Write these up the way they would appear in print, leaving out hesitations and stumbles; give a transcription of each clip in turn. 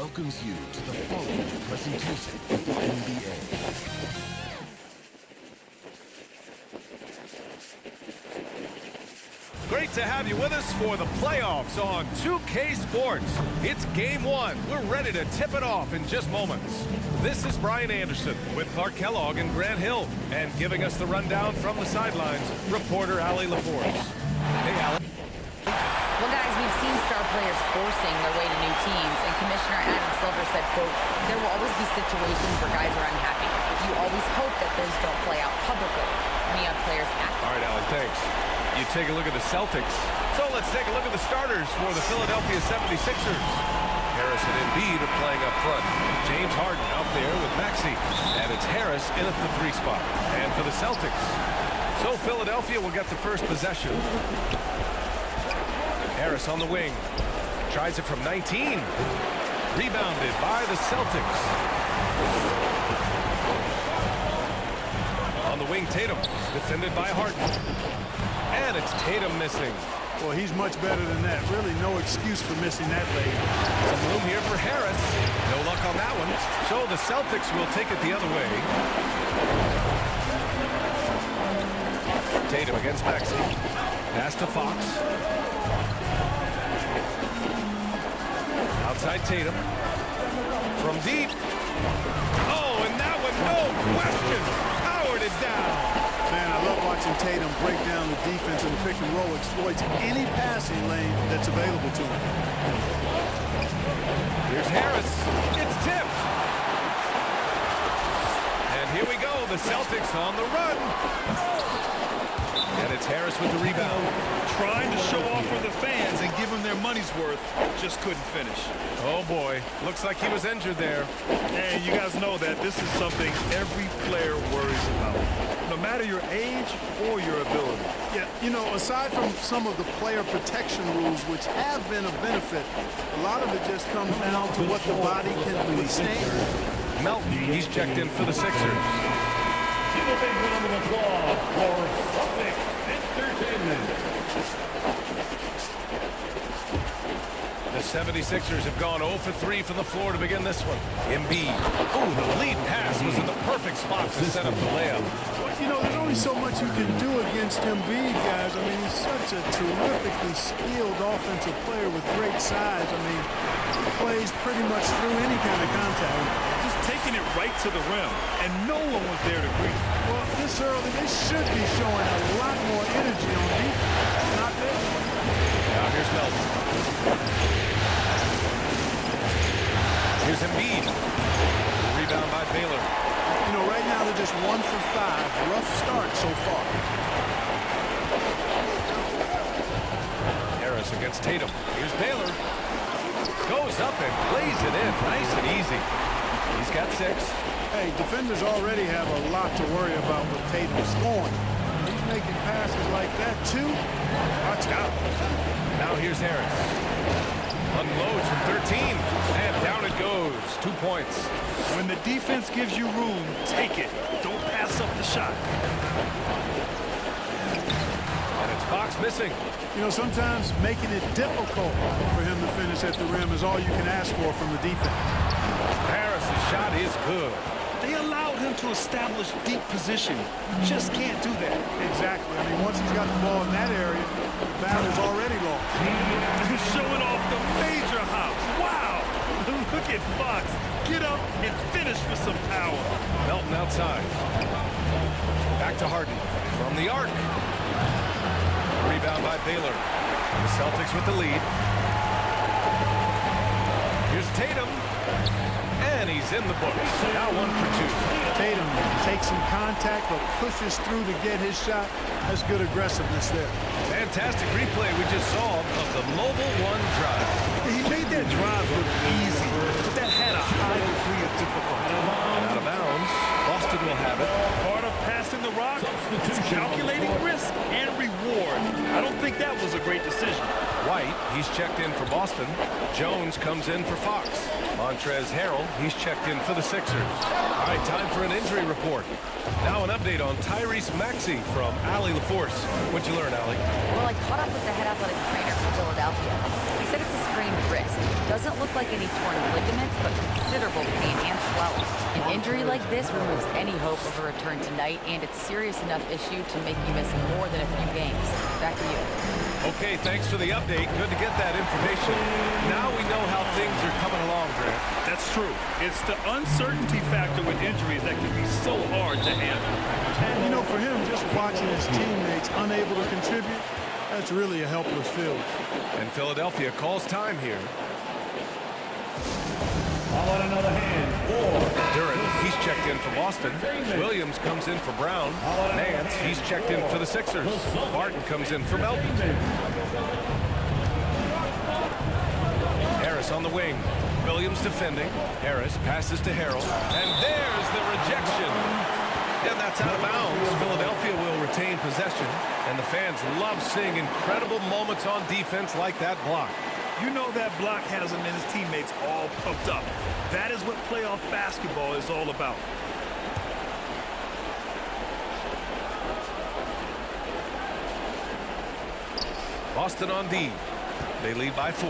welcomes you to the following presentation of the NBA. Great to have you with us for the playoffs on 2K Sports. It's game one. We're ready to tip it off in just moments. This is Brian Anderson with Clark Kellogg and Grant Hill. And giving us the rundown from the sidelines, reporter Allie LaForce. Hey, Allie. Well, guys, we've seen star players forcing their way to new teams, and Commissioner Adam Silver said, quote, there will always be situations where guys are unhappy. You always hope that those don't play out publicly when young players act. All right, Allie, thanks. You take a look at the Celtics. So let's take a look at the starters for the Philadelphia 76ers. Harris and Embiid are playing up front. James Harden out there with Maxey. And it's Harris in at the 3 spot. And for the Celtics. So Philadelphia will get the first possession. Harris on the wing. Tries it from 19. Rebounded by the Celtics. On the wing, Tatum. Defended by Harden. And it's Tatum missing. Well, he's much better than that. Really no excuse for missing that late. Some room here for Harris. No luck on that one. So the Celtics will take it the other way. Tatum against Maxey. Pass to Fox. Outside Tatum. From deep. Oh, and that one, no question. Powered it down. Man, I love watching Tatum break down the defense in the pick and roll, exploits any passing lane that's available to him. Here's Harris. It's tipped. And here we go. The Celtics on the run. And it's Harris with the rebound. Trying to show off for the fans and give them their money's worth. Just couldn't finish. Oh, boy. Looks like he was injured there. And you guys know that this is something every player worries about. No matter your age or your ability. Yeah, you know, aside from some of the player protection rules, which have been a benefit, a lot of it just comes down to what the body can withstand. Melton, he's checked in for the Sixers. Give a big round of applause for Celtics Entertainment. The 76ers have gone 0 for 3 from the floor to begin this one. Embiid. Oh, the lead pass was in the perfect spot to set up the layup. Well, you know, there's only so much you can do against Embiid, guys. I mean, he's such a terrifically skilled offensive player with great size. I mean, he plays pretty much through any kind of contact. Just taking it right to the rim, and no one was there to greet. Well, this early, they should be showing a lot more energy on defense. Not there. Now here's Melton. Here's Embiid. Rebound by Baylor. You know, right now they're just 1 for 5. Rough start so far. Harris against Tatum. Here's Baylor. Goes up and lays it in. Nice and easy. He's got 6. Hey, defenders already have a lot to worry about with Tatum scoring. He's making passes like that, too. Watch out. Now here's Harris. Unloads from 13. And down it goes. 2 points. When the defense gives you room, take it. Don't pass up the shot. And it's Fox missing. You know, sometimes making it difficult for him to finish at the rim is all you can ask for from the defense. Harris' shot is good. They allowed him to establish deep position. Just can't do that. Exactly. I mean, once he's got the ball in that area, the battle's already lost. He's showing off the major hops. Wow! Look at Fox. Get up and finish with some power. Melton outside. Back to Harden. From the arc. Rebound by Baylor. The Celtics with the lead. Here's Tatum. And he's in the books. Now 1 for 2. Tatum takes some contact but pushes through to get his shot. That's good aggressiveness there. Fantastic replay we just saw of the Mobile 1 drive. He made that drive look easy, but that had a high degree of difficulty. Out of bounds. Boston will have it. Part of passing the rock is calculating risk and reward. I don't think that was a great decision. White, he's checked in for Boston. Jones comes in for Fox. Montrezl Harrell, he's checked in for the Sixers. All right, time for an injury report. Now an update on Tyrese Maxey from Allie LaForce. What'd you learn, Allie? Well, I caught up with the head athletic trainer Philadelphia. He said it's a sprained wrist. Doesn't look like any torn ligaments, but considerable pain and swelling. An injury like this removes any hope of a return tonight, and it's serious enough issue to make you miss more than a few games. Back to you. Okay, thanks for the update. Good to get that information. Now we know how things are coming along, Grant. That's true. It's the uncertainty factor with injuries that can be so hard to handle. And, you know, for him, just watching his teammates unable to contribute, that's really a helpless feeling. And Philadelphia calls time here. How about another hand for Duran, he's checked in for Boston. Williams comes in for Brown. Nance, he's checked in for the Sixers. Martin comes in for Melton. Harris on the wing. Williams defending. Harris passes to Harrell. And there's the rejection. And that's out of bounds. Philadelphia will retain possession. And the fans love seeing incredible moments on defense like that block. You know that block has him and his teammates all pumped up. That is what playoff basketball is all about. Boston on D. They lead by 4.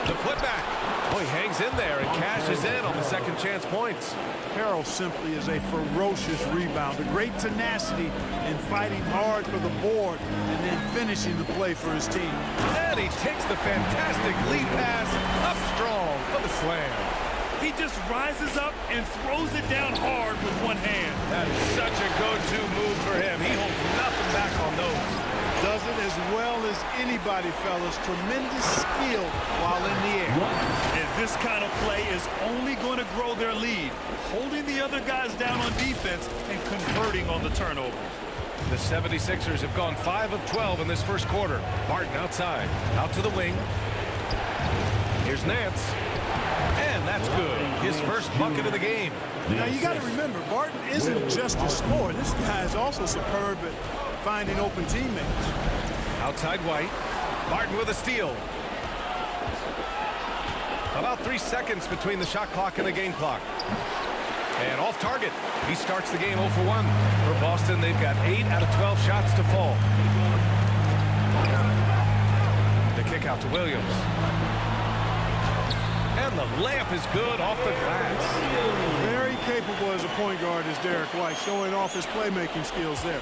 The putback. Oh, he hangs in there and cashes in on the second chance points. Harrell simply is a ferocious rebounder. Great tenacity in fighting hard for the board and then finishing the play for his team. And he takes the fantastic lead pass up strong for the slam. He just rises up and throws it down hard with one hand. That is such a go-to move for him. He holds nothing back on those. Does it as well as anybody, fellas. Tremendous skill while in the air. And this kind of play is only going to grow their lead, holding the other guys down on defense and converting on the turnover. The 76ers have gone 5 of 12 in this first quarter. Martin outside, out to the wing. Here's Nance. And that's good. His first bucket of the game. Now, you got to remember, Barton isn't just a scorer. This guy is also superb at finding open teammates. Outside White. Martin with a steal. About 3 seconds between the shot clock and the game clock. And off target. He starts the game 0 for 1. For Boston, they've got 8 out of 12 shots to fall. The kick out to Williams. And the layup is good off the glass. Very capable as a point guard is Derek White, showing off his playmaking skills there.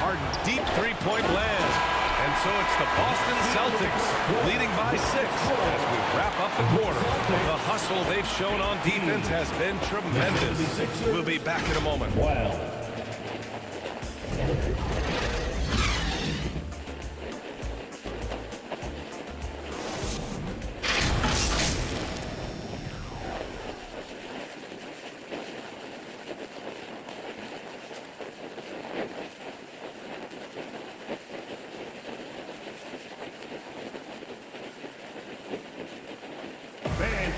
Harden, deep three-point land. And so it's the Boston Celtics leading by 6 as we wrap up the quarter. The hustle they've shown on defense has been tremendous. We'll be back in a moment. Wow.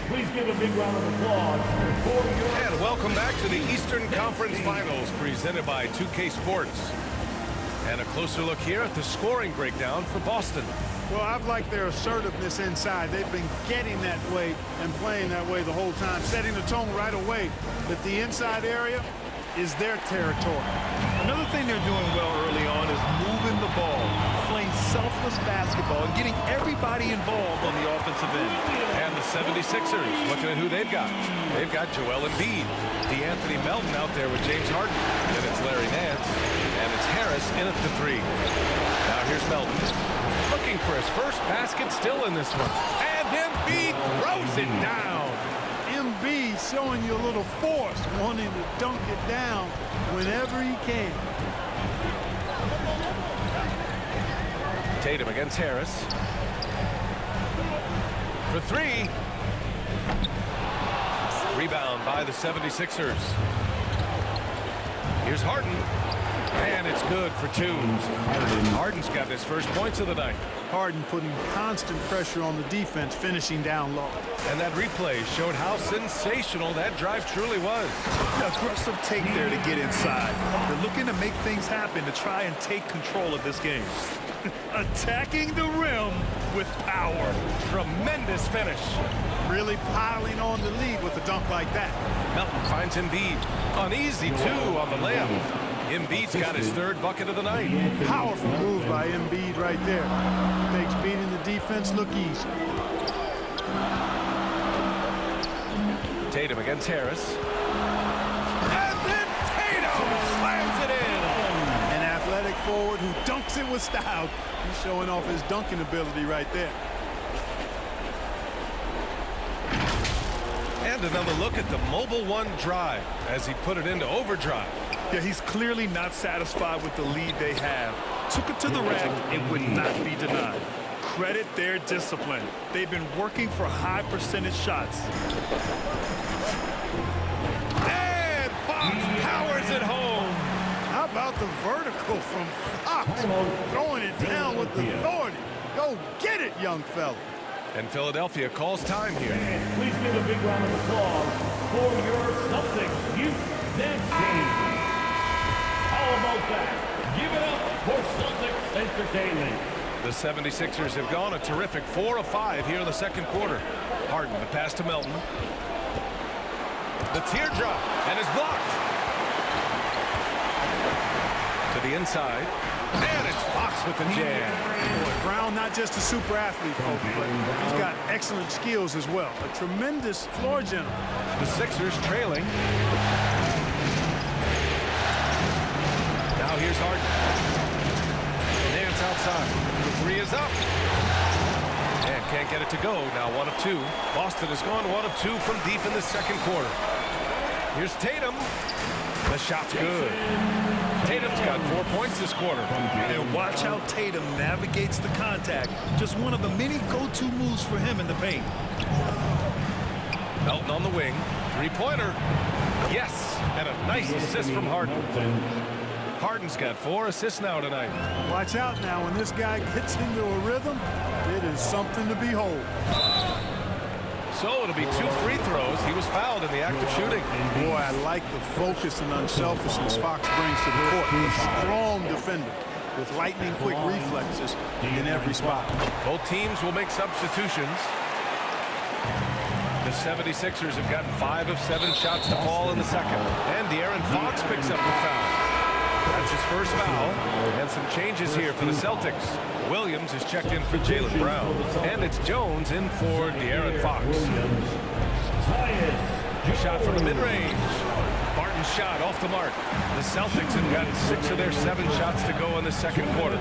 Please give a big round of applause for your... And welcome back to the Eastern Conference Finals presented by 2K Sports. And a closer look here at the scoring breakdown for Boston. Well, I've liked their assertiveness inside. They've been getting that way and playing that way the whole time, setting the tone right away that the inside area is their territory. Another thing they're doing well early on is moving the ball, playing selfless basketball, and getting everybody involved on the offensive end. And the 76ers, looking at who they've got. They've got Joel Embiid, DeAnthony Melton out there with James Harden. Then it's Larry Nance, and it's Harris in at the 3. Now here's Melton, looking for his first basket, still in this one. And Embiid throws it down. Embiid showing you a little force, wanting to dunk it down whenever he can. Tatum against Harris. For 3. Rebound by the 76ers. Here's Harden. And it's good for two. Harden's got his first points of the night. Harden putting constant pressure on the defense, finishing down low. And that replay showed how sensational that drive truly was. Aggressive take there to get inside. They're looking to make things happen to try and take control of this game. Attacking the rim with power. Tremendous finish. Really piling on the lead with a dunk like that. Melton finds Embiid. An easy two on the layup. Embiid's got his third bucket of the night. Powerful move by Embiid right there. Makes beating the defense look easy. Tatum against Harris. And then Tatum slams it in. An athletic forward who dunks it with style. He's showing off his dunking ability right there. And another look at the mobile one drive as he put it into overdrive. Yeah, he's clearly not satisfied with the lead they have. Took it to the rack and would not be denied. Credit their discipline. They've been working for high percentage shots. And Fox powers it home. How about the vertical from Fox? Throwing it down with authority. Go get it, young fella. And Philadelphia calls time here. And please give a big round of applause for your Celtics youth dance team. How about that? Give it up for Celtics Entertainment. The 76ers have gone a terrific 4 of 5 here in the second quarter. Harden, the pass to Melton. The teardrop, and is blocked. To the inside. And it's Fox with the jam. Boy, Brown, not just a super athlete, folks, but he's got excellent skills as well. A tremendous floor general. The Sixers trailing. Now here's Harden. Dance outside. The three is up. And can't get it to go. Now 1 of 2. Boston has gone 1 of 2 from deep in the second quarter. Here's Tatum. The shot's good. Tatum's got 4 points this quarter. And watch how Tatum navigates the contact. Just one of the many go-to moves for him in the paint. Melton on the wing. Three-pointer. Yes. And a nice assist from Harden. Harden's got 4 assists now tonight. Watch out now. When this guy gets into a rhythm, it is something to behold. So it'll be 2 free throws. He was fouled in the act of shooting. Boy, I like the focus and unselfishness Fox brings to the court. A strong defender with lightning-quick reflexes in every spot. Both teams will make substitutions. The 76ers have gotten 5 of 7 shots to fall in the second. And De'Aaron Fox picks up the foul. That's his first foul. And some changes here for the Celtics. Williams is checked in for Jaylen Brown. And it's Jones in for De'Aaron Fox. Shot from the mid-range. Barton's shot off the mark. The Celtics have gotten 6 of their 7 shots to go in the second quarter.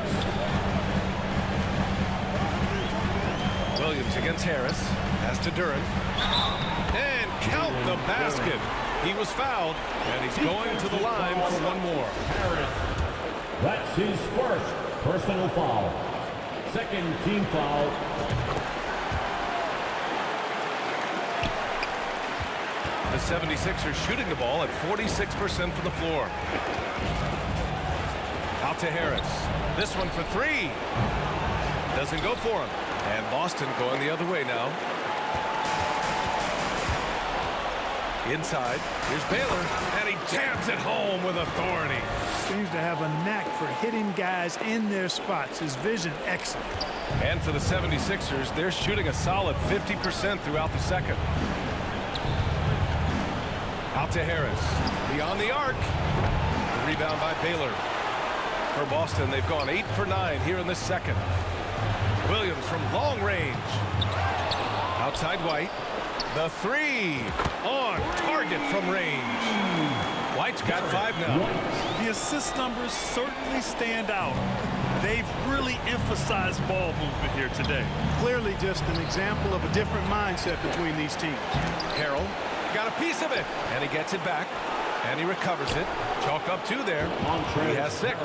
Williams against Harris. Pass to Duren. And count the basket. He was fouled, and he's going to the line for 1 more. That's his first personal foul. Second team foul. The 76ers shooting the ball at 46% from the floor. Out to Harris. This one for 3. Doesn't go for him. And Boston going the other way now. Inside, here's Baylor, and he jams it home with authority. Seems to have a knack for hitting guys in their spots. His vision excellent. And for the 76ers, they're shooting a solid 50% throughout the second. Out to Harris. Beyond the arc. The rebound by Baylor. For Boston, they've gone 8 for 9 here in this second. Williams from long range. Outside White. The 3 on target from range. White's got 5 now. The assist numbers certainly stand out. They've really emphasized ball movement here today. Clearly just an example of a different mindset between these teams. Harrell got a piece of it, and he gets it back. And he recovers it. Chalk up 2 there. He has 6.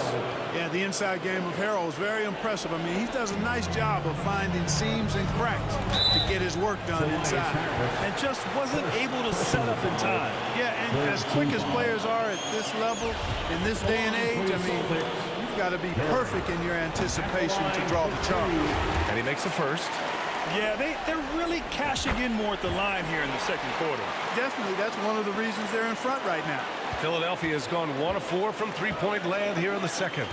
Yeah, the inside game of Harrell is very impressive. I mean, he does a nice job of finding seams and cracks to get his work done inside. And just wasn't able to set up in time. Yeah, and as quick as players are at this level, in this day and age, I mean, you've got to be perfect in your anticipation to draw the charge. And he makes the first. Yeah, they're really cashing in more at the line here in the second quarter. Definitely, that's one of the reasons they're in front right now. Philadelphia has gone 1 of 4 from three-point land here in the second.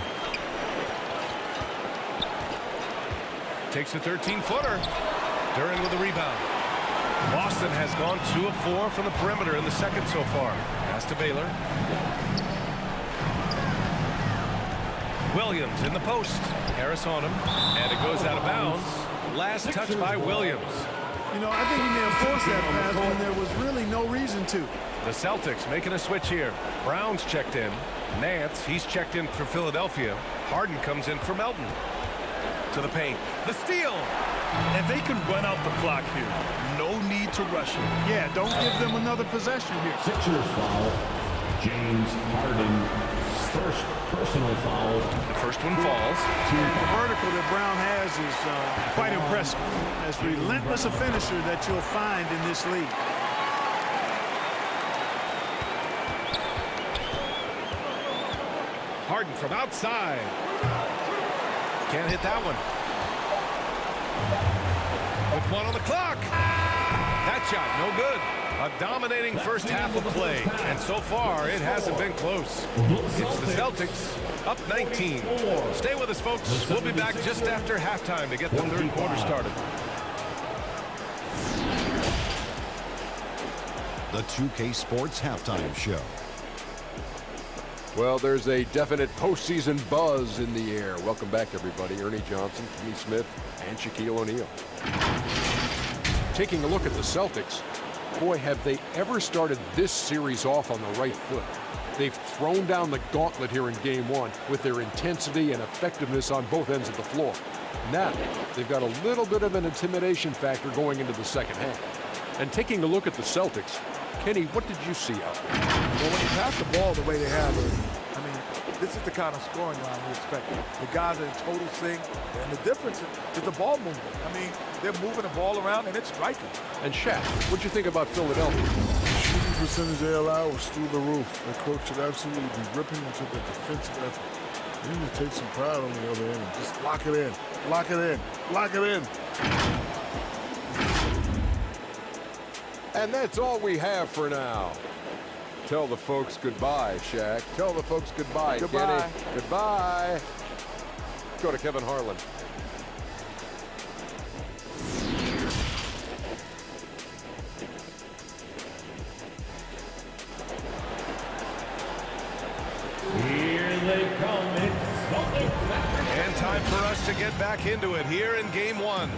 Takes a 13-footer. Duran with the rebound. Boston has gone 2 of 4 from the perimeter in the second so far. Pass to Baylor. Williams in the post. Harris on him. And it goes out of bounds. Last touch by Williams. You know, I think he may have forced that pass when there was really no reason to. The Celtics making a switch here. Brown's checked in. Nance, he's checked in for Philadelphia. Harden comes in for Melton. To the paint. The steal. And they can run out the clock here. No need to rush him. Yeah, don't give them another possession here. Sixers foul. James Harden. First personal foul. The first one falls. The vertical that Brown has is quite impressive. As relentless a finisher that you'll find in this league. Harden from outside. Can't hit that one. With 1 on the clock. That shot, no good. A dominating first half of play. And so far, it hasn't been close. It's the Celtics up 19. Stay with us, folks. We'll be back just after halftime to get the third quarter started. The 2K Sports Halftime Show. Well, there's a definite postseason buzz in the air. Welcome back, everybody. Ernie Johnson, Kenny Smith, and Shaquille O'Neal. Taking a look at the Celtics, boy, have they ever started this series off on the right foot. They've thrown down the gauntlet here in Game 1 with their intensity and effectiveness on both ends of the floor. Now, they've got a little bit of an intimidation factor going into the second half. And taking a look at the Celtics, Kenny, what did you see out there? Well, when you pass the ball the way they have, I mean, this is the kind of scoring line you expect. The guys are in total sync, and the difference is the ball movement. I mean, they're moving the ball around, and it's striking. And Shaq, what'd you think about Philadelphia? Shooting percentage they allow was through the roof. The coach should absolutely be ripping into the defensive effort. They need to take some pride on the other end and just lock it in, lock it in, lock it in. And that's all we have for now. Tell the folks goodbye, Shaq. Tell the folks goodbye, Goodbye. Kenny. Goodbye. Go to Kevin Harlan. Here they come. It's Celtics. And time for us to get back into it here in Game 1.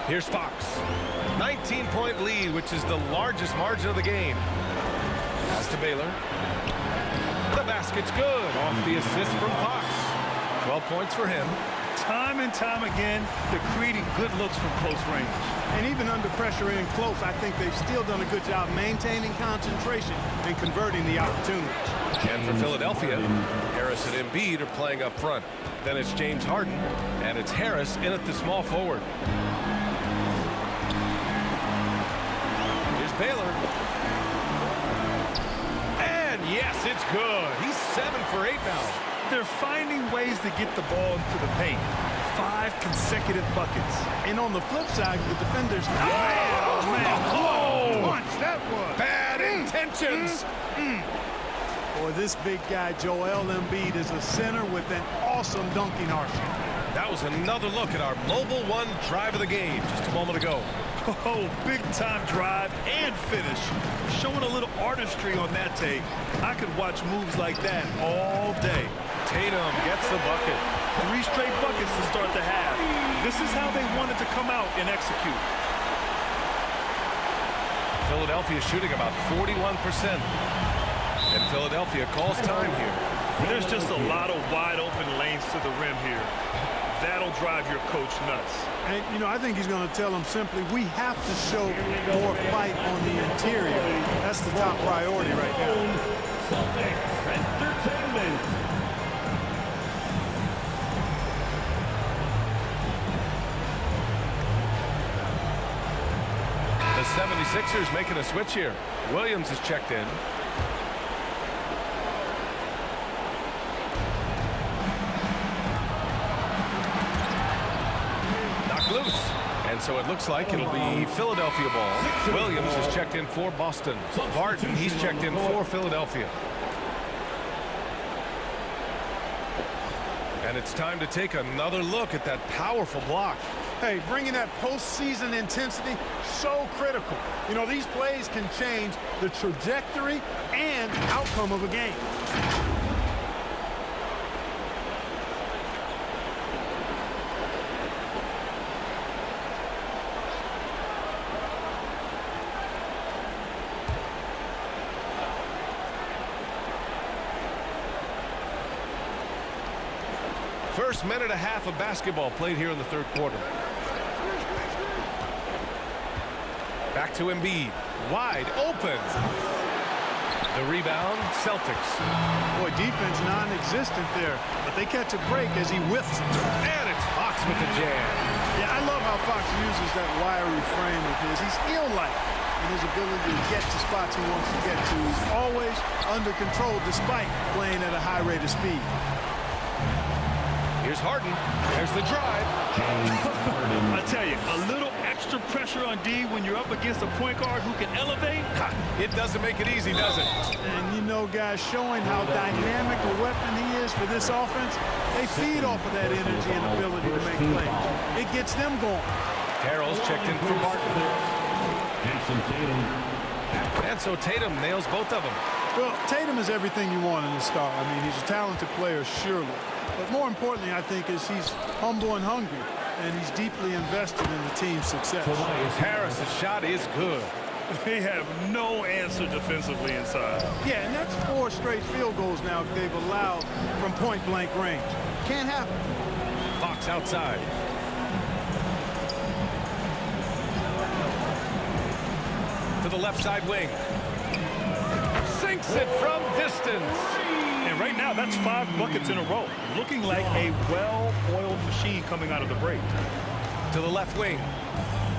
Here's Fox. 19-point lead, which is the largest margin of the game. Pass to Baylor. The basket's good. Off the assist from Fox. 12 points for him. Time and time again, they're creating good looks from close range. And even under pressure in close, I think they've still done a good job maintaining concentration and converting the opportunity. And for Philadelphia, Harris and Embiid are playing up front. Then it's James Harden, and it's Harris in at the small forward. Here's Baylor. And yes, it's good. He's 7 for 8 now. They're finding ways to get the ball into the paint. 5 consecutive buckets. And on the flip side, the defenders... Oh, man. What a punch that was. Bad intentions. Boy, this big guy, Joel Embiid, is a center with an awesome dunking arsenal. That was another look at our Mobile One drive of the game just a moment ago. Oh, big-time drive and finish. Showing a little artistry on that take. I could watch moves like that all day. Tatum gets the bucket. 3 straight buckets to start the half. This is how they wanted to come out and execute. Philadelphia shooting about 41%. And Philadelphia calls time here. There's just a lot of wide open lanes to the rim here. That'll drive your coach nuts. And, you know, I think he's going to tell them simply, we have to show more fight on the interior. That's the top priority right now. Celtics Entertainment. The 76ers making a switch here. Williams is checked in. Knocked loose. And so it looks like it'll be Philadelphia ball. Williams is checked in for Boston. Barton, he's checked in for Philadelphia. And it's time to take another look at that powerful block. Hey, bringing that postseason intensity, so critical. You know, these plays can change the trajectory and outcome of a game. First minute and a half of basketball played here in the third quarter. Back to Embiid. Wide open. The rebound, Celtics. Boy, defense non-existent there, but they catch a break as he whiffs it. And it's Fox with the jam. Yeah, I love how Fox uses that wiry frame of his. He's eel-like in his ability to get to spots he wants to get to. He's always under control despite playing at a high rate of speed. Here's Harden. There's the drive. I tell you, a little extra pressure on D when you're up against a point guard who can elevate. It doesn't make it easy, does it? And you know, guys, showing how dynamic a weapon he is for this offense, they feed off of that energy and ability to make plays. It gets them going. Carroll's checked in for Martin. Jason Tatum. And so Tatum nails both of them. Well, Tatum is everything you want in a star. I mean, he's a talented player, surely. But more importantly, I think, is he's humble and hungry, and he's deeply invested in the team's success. Harris's shot is good. They have no answer defensively inside. Yeah, and that's 4 straight field goals now they've allowed from point-blank range. Can't happen. Fox outside. To the left side wing. Sinks it from distance. And right now, that's 5 buckets in a row. Looking like a well-oiled machine coming out of the break. To the left wing.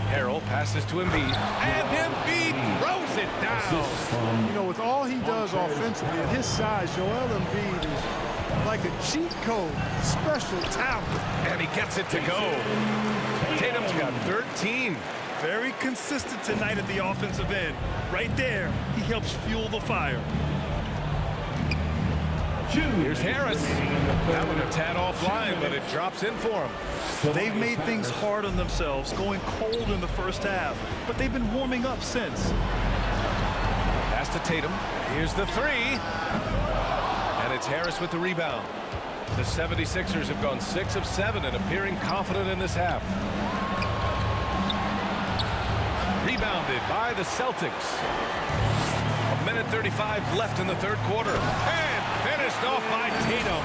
Harrell passes to Embiid. And Embiid throws it down. You know, with all he does offensively at his size, Joel Embiid is like a cheat code, special talent. And he gets it to go. Tatum's got 13. Very consistent tonight at the offensive end. Right there, he helps fuel the fire. Here's Harris. That one a tad offline, but it drops in for him. They've made things hard on themselves, going cold in the first half, but they've been warming up since. Pass to Tatum. Here's the 3. And it's Harris with the rebound. The 76ers have gone 6 of 7 and appearing confident in this half. Rebounded by the Celtics. 1:35 left in the third quarter. And finished off by Tatum.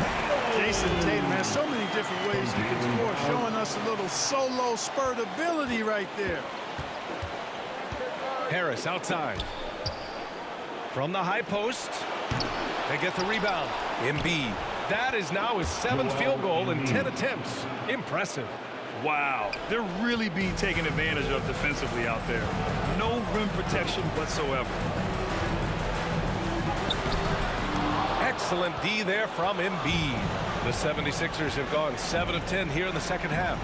Jason Tatum has so many different ways he can score, showing us a little solo spurt ability right there. Harris outside. From the high post. They get the rebound. Embiid. That is now his 7th field goal in 10 attempts. Impressive. Wow, they're really being taken advantage of defensively out there. No rim protection whatsoever. Excellent D there from Embiid. The 76ers have gone 7 of 10 here in the second half.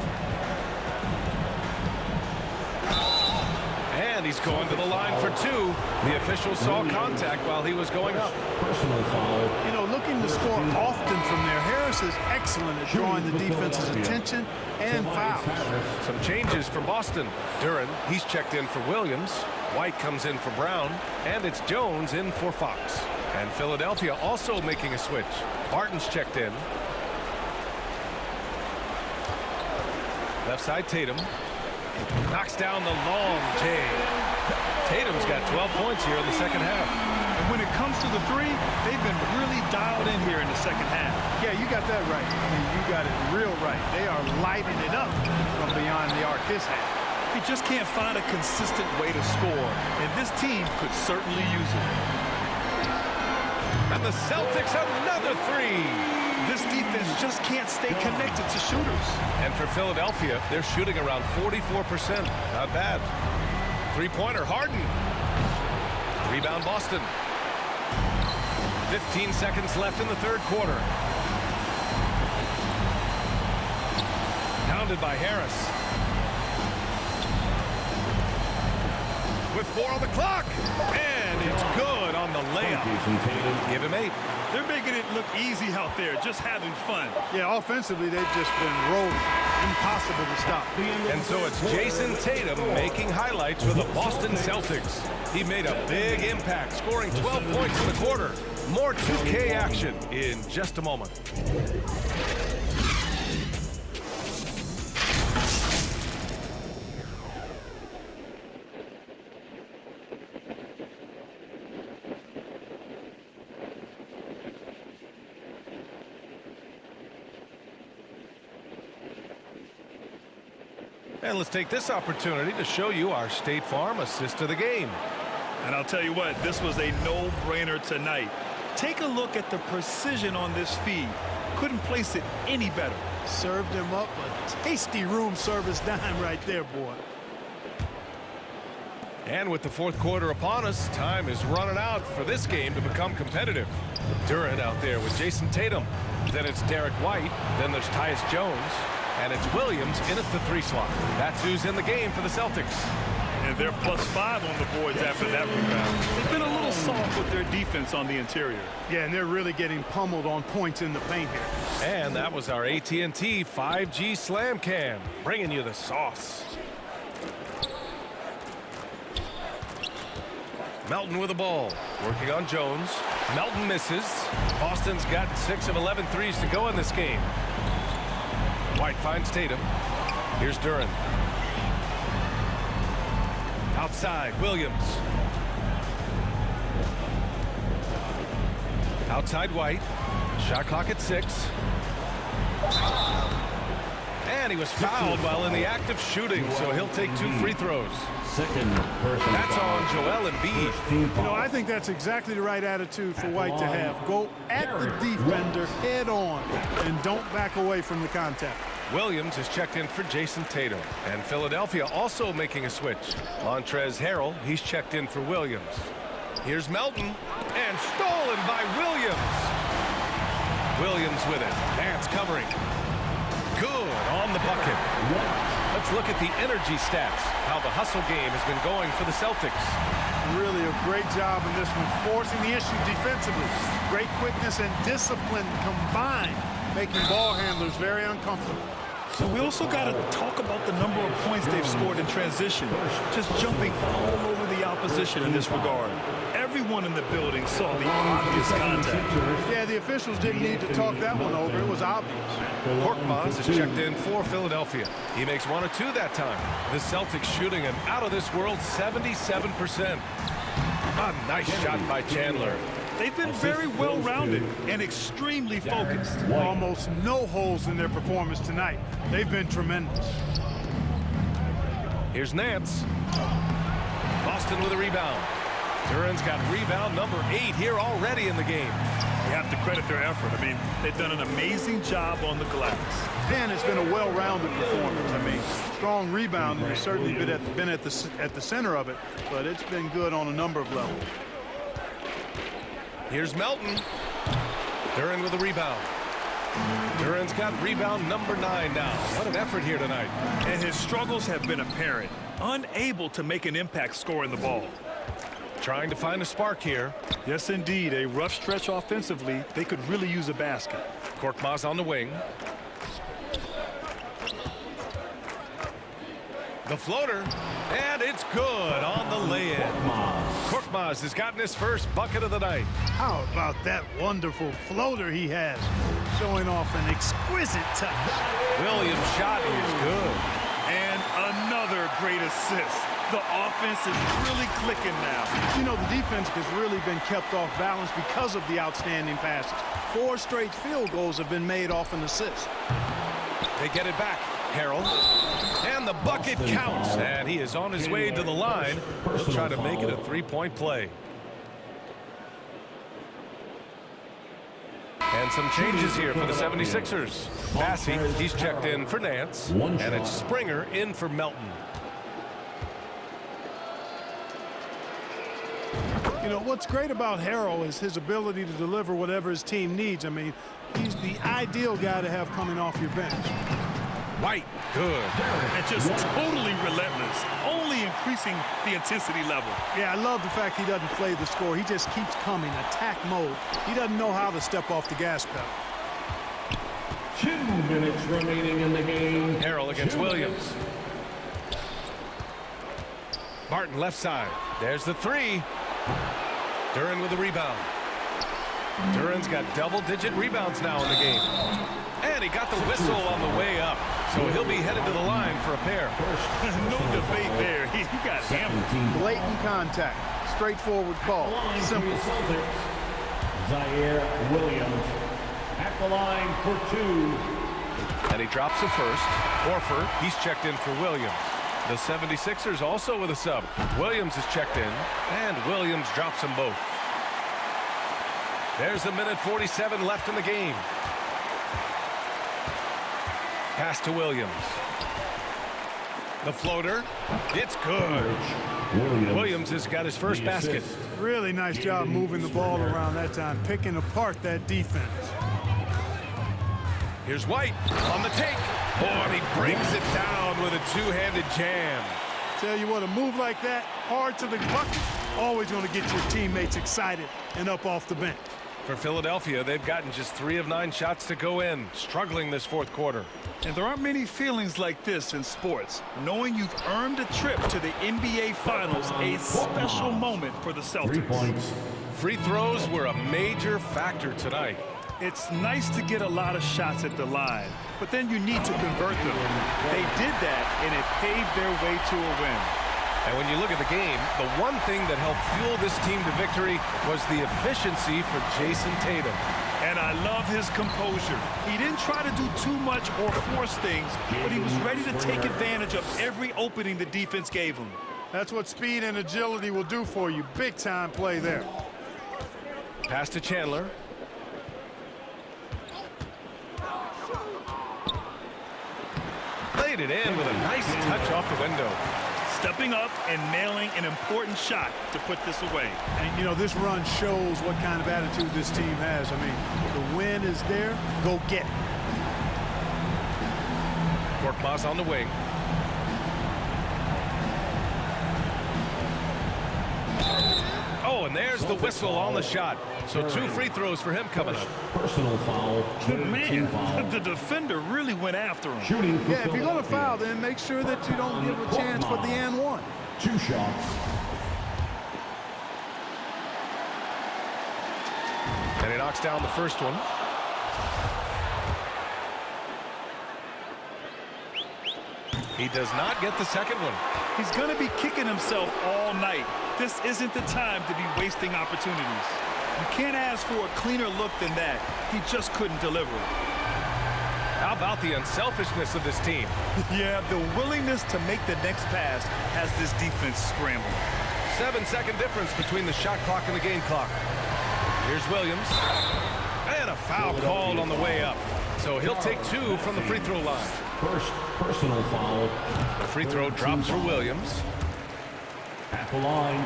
And he's going to the line for 2. The official saw contact while he was going up. Personal foul. You know, looking to score often from there, Harris is excellent at drawing the defense's attention and fouls. Some changes for Boston. Duran, he's checked in for Williams. White comes in for Brown. And it's Jones in for Fox. And Philadelphia also making a switch. Barton's checked in. Left side Tatum. Knocks down the long J. Tatum's got 12 points here in the second half. And when it comes to the three, they've been really dialed in here in the second half. Yeah, you got that right. I mean, you got it real right. They are lighting it up from beyond the arc this half. He just can't find a consistent way to score, and this team could certainly use it. And the Celtics, another three. This defense just can't stay connected to shooters. And for Philadelphia, they're shooting around 44%. Not bad. Three-pointer, Harden. Rebound, Boston. 15 seconds left in the third quarter. Pounded by Harris. With 4 on the clock. And it's good on the layup. Give him 8. They're making it look easy out there, just having fun. Yeah, offensively, they've just been rolling. Impossible to stop. And so it's Jason Tatum making highlights for the Boston Celtics. He made a big impact, scoring 12 points in the quarter. More 2K action in just a moment. And let's take this opportunity to show you our State Farm assist of the game. And I'll tell you what, this was a no-brainer tonight. Take a look at the precision on this feed. Couldn't place it any better. Served him up a tasty room service dime right there, boy. And with the fourth quarter upon us, time is running out for this game to become competitive. Durant out there with Jason Tatum. Then it's Derek White. Then there's Tyus Jones. And it's Williams in at the 3 slot. That's who's in the game for the Celtics. And they're +5 on the boards after that rebound. They've been a little soft with their defense on the interior. Yeah, and they're really getting pummeled on points in the paint here. And that was our AT&T 5G Slam Cam, bringing you the sauce. Melton with the ball, working on Jones. Melton misses. Boston's got 6 of 11 threes to go in this game. White finds Tatum. Here's Durant. Outside, Williams. Outside, White. Shot clock at 6. And he was fouled while in the act of shooting, so he'll take 2 free throws. That's on Joel Embiid. You know, I think that's exactly the right attitude for White to have. Go at the defender head on and don't back away from the contact. Williams is checked in for Jason Tatum. And Philadelphia also making a switch. Montrezl Harrell, he's checked in for Williams. Here's Melton, and stolen by Williams. Williams with it. Nance covering. Good on the bucket. Let's look at the energy stats, how the hustle game has been going for the Celtics. Really a great job in this one, forcing the issue defensively. Great quickness and discipline combined, making ball handlers very uncomfortable. So we also got to talk about the number of points they've scored in transition, just jumping all over the opposition in this regard. Everyone in the building saw the obvious contact. Yeah, the officials didn't need to talk that one over. It was obvious. Korkmaz is checked in for Philadelphia. He makes 1 of 2 that time. The Celtics shooting an out-of-this-world 77%. A nice shot by Chandler. They've been very well-rounded and extremely focused. Almost no holes in their performance tonight. They've been tremendous. Here's Nance. Boston with a rebound. Durant's got rebound number 8 here already in the game. You have to credit their effort. I mean, they've done an amazing job on the glass. And it's been a well-rounded performance. I mean, strong rebound, and they've certainly been at the center of it, but it's been good on a number of levels. Here's Melton. Durant with a rebound. Durant's got rebound number 9 now. What an effort here tonight. And his struggles have been apparent. Unable to make an impact scoring the ball. Trying to find a spark here. Yes, indeed. A rough stretch offensively. They could really use a basket. Korkmaz on the wing. The floater, and it's good on the lay-in. Korkmaz has gotten his first bucket of the night. How about that wonderful floater he has, showing off an exquisite touch. Williams' shot is good. And another great assist. The offense is really clicking now. You know, the defense has really been kept off balance because of the outstanding passes. 4 straight field goals have been made off an assist. They get it back. Harold. And the bucket counts. And he is on his way to the line. He'll try to make it a 3-point play. And some changes here for the 76ers. Massey, he's checked in for Nance. And it's Springer in for Melton. You know, what's great about Harrell is his ability to deliver whatever his team needs. I mean, he's the ideal guy to have coming off your bench. White, good. And just totally relentless, only increasing the intensity level. Yeah, I love the fact he doesn't play the score. He just keeps coming, attack mode. He doesn't know how to step off the gas pedal. 2 minutes remaining in the game. Harrell against Williams. Martin left side. There's the 3. Duran with the rebound. Duran's got double-digit rebounds now in the game. And he got the whistle on the way up. So he'll be headed to the line for a pair. No debate there. He got hammered. Blatant contact. Straightforward call. Simple. Zaire Williams at the line for 2. And he drops the first. Horford, he's checked in for Williams. The 76ers also with a sub. Williams is checked in, and Williams drops them both. There's a minute 47 left in the game. Pass to Williams. The floater. It's good. Williams has got his first basket. Really nice job moving the ball around that time, picking apart that defense. Here's White on the take. Oh, and he brings it down with a two-handed jam. Tell you what, a move like that, hard to the bucket, always going to get your teammates excited and up off the bench. For Philadelphia, they've gotten just 3 of 9 shots to go in, struggling this fourth quarter. And there aren't many feelings like this in sports. Knowing you've earned a trip to the NBA Finals, a special moment for the Celtics. 3 points. Free throws were a major factor tonight. It's nice to get a lot of shots at the line, but then you need to convert them. They did that, and it paved their way to a win. And when you look at the game, the one thing that helped fuel this team to victory was the efficiency for Jason Tatum. And I love his composure. He didn't try to do too much or force things, but he was ready to take advantage of every opening the defense gave him. That's what speed and agility will do for you. Big time play there. Pass to Chandler. Laid it in with a nice touch off the window. Stepping up and nailing an important shot to put this away. And, you know, this run shows what kind of attitude this team has. I mean, the win is there. Go get it. Korkmaz on the wing. Oh, and there's the whistle on the shot. So 2 free throws for him coming up. Personal foul. Man, the defender really went after him. Shooting for Yeah, if you're going to Philadelphia. foul, then make sure that you don't give a chance for the and one. 2 shots. And he knocks down the first one. He does not get the second one. He's going to be kicking himself all night. This isn't the time to be wasting opportunities. You can't ask for a cleaner look than that. He just couldn't deliver it. How about the unselfishness of this team? Yeah, the willingness to make the next pass has this defense scrambled. 7-second difference between the shot clock and the game clock. Here's Williams. And a foul called on the way up. So he'll take 2 from the free throw line. First personal foul. The free throw drops for Williams. At the line,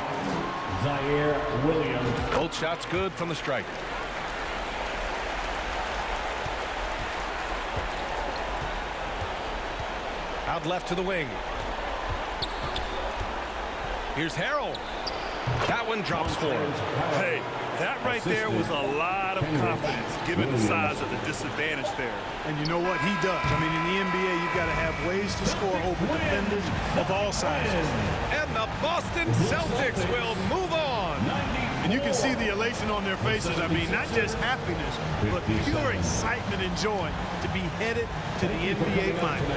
Zaire Williams. Both shots good from the strike. Out left to the wing. Here's Harrell. That one drops for him. Hey, that right there was a lot of confidence given the size of the disadvantage there. And you know what? He does. I mean, in the NBA, you've got to have ways to score over defenders of all sizes. And the Boston Celtics will move on. 95. And you can see the elation on their faces. I mean, not just happiness, but pure excitement and joy to be headed to the NBA Finals.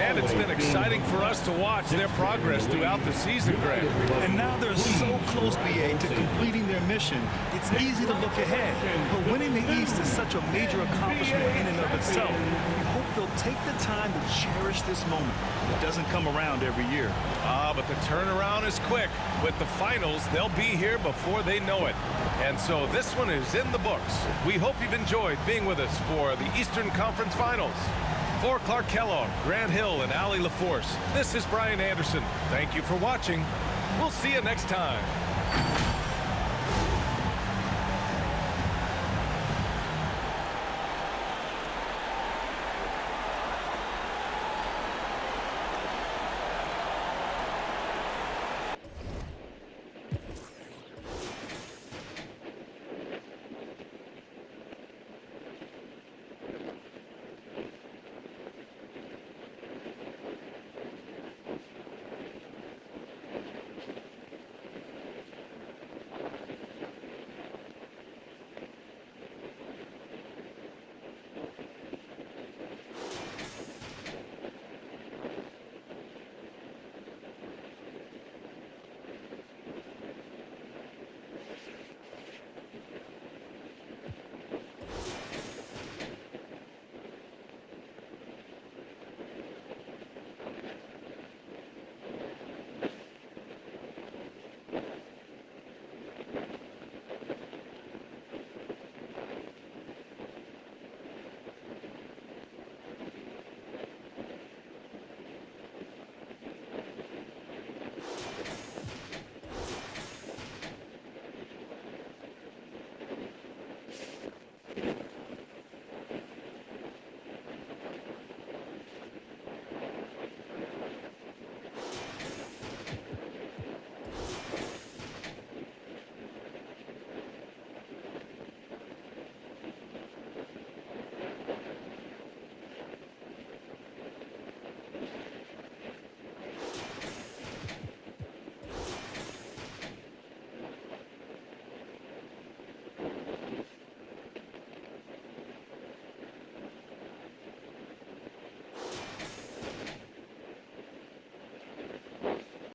And it's been exciting for us to watch their progress throughout the season, Greg. And now they're so close, BA, to completing their mission. It's easy to look ahead, but winning the East is such a major accomplishment in and of itself. We hope they'll take the time to cherish this moment. It doesn't come around every year. But the turnaround is quick. With the finals, they'll be here before they know it. And so this one is in the books. We hope you've enjoyed being with us for the Eastern Conference Finals. For Clark Kellogg, Grant Hill, and Allie LaForce, this is Brian Anderson. Thank you for watching. We'll see you next time.